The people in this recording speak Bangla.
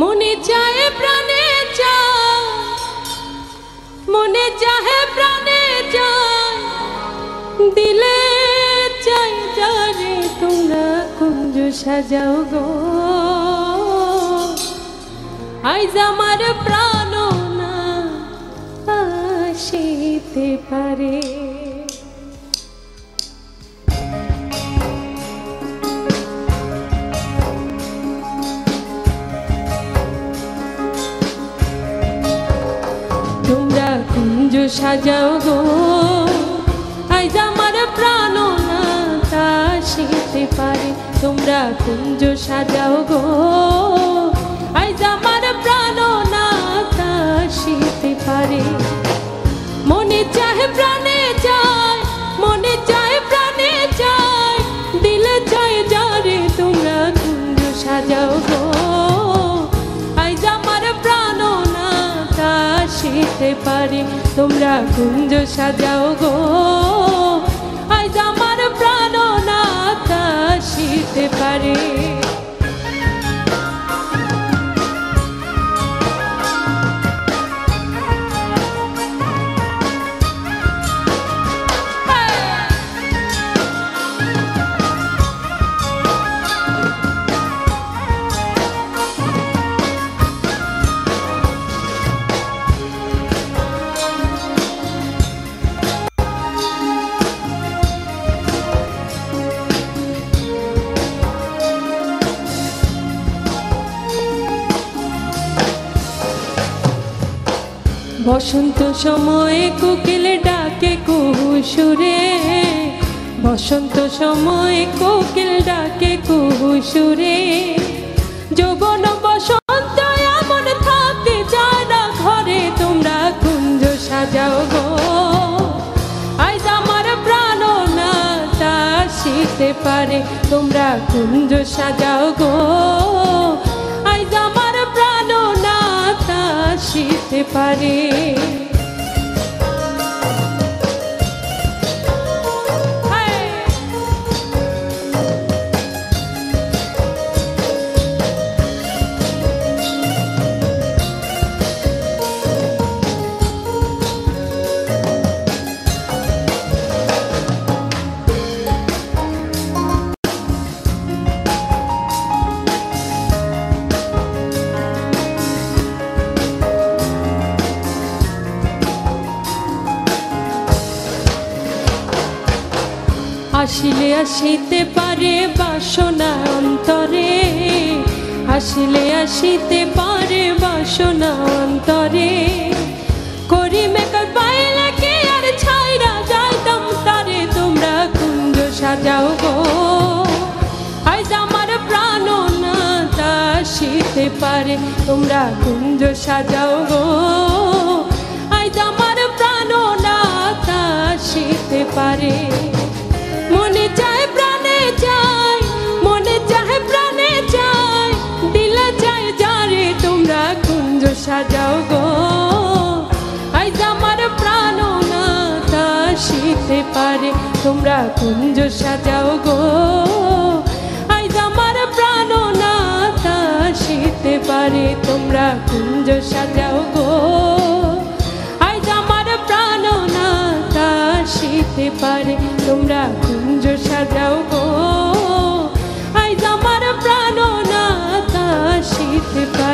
মনে চায় প্রাণে চায়, মনে চাহে প্রাণে চায়, দিলে চাই যারে তোমরা কুঞ্জ সাজাও গো। আইজ আমার প্রাণ না আসিতে পারে। তোমরা কুঞ্জ সাজাও গো, আইজ আমার প্রাণ না আসিতে পারে। তোমরা কুঞ্জ সাজাও গো, আইজ আমার প্রাণ না আসিতে পারে। মনে চাহে প্রাণে চায়, মনে চায় প্রাণে চায়, দিলে চায় যারে তোমরা কুঞ্জ সাজাও গো। আইজ আমার প্রাণ না আসিতে পারে। তোমরা কুঞ্জ সাজাও গো, আইজ আমার প্রাণ না আসিতে পারে। বসন্ত সময়ে কোকিল ডাকে কুহু সুরে, বসন্ত সময়ে কোকিল ডাকে কুহু সুরে। যৌবন বসন্ত এমন থাকতে চায় না ঘরে। তোমরা কুঞ্জ সাজাও গো, আইজ আমার প্রাণ না আসিতে পারে। তোমরা কুঞ্জ সাজাও গো, আইজ আমার প্রাণ না আসিতে পারে। আসিলে আসিতে পারে বাসনা অন্তরে, আসিলে আসিতে পারে বাসনা অন্তরে। করি মেকআপ পাইলে কে আর ছাইরা যাইতাম তারে। তোমরা কুঞ্জ সাজাও গো, আইজ আমার প্রাণ না আসিতে পারে। তোমরা কুঞ্জ সাজাও গো, আইজ আমার প্রাণ না আসিতে পারে। মনে চায় প্রাণে চায়, মনে চাহে প্রাণে চায়, দিলে চায় যারে তোমরা কুঞ্জ সাজাও গো। আইজ আমার প্রাণ না আসিতে পারে। তোমরা কুঞ্জ সাজাও গো, আইজ আমার প্রাণ না আসিতে পারে। তোমরা কুঞ্জ সাজাও গো, আইজ আমার প্রাণ না আসিতে পারে। তোমরা কুঞ্জ সাজাও গো, আইজ আমার প্রাণ না আসিতে পারে।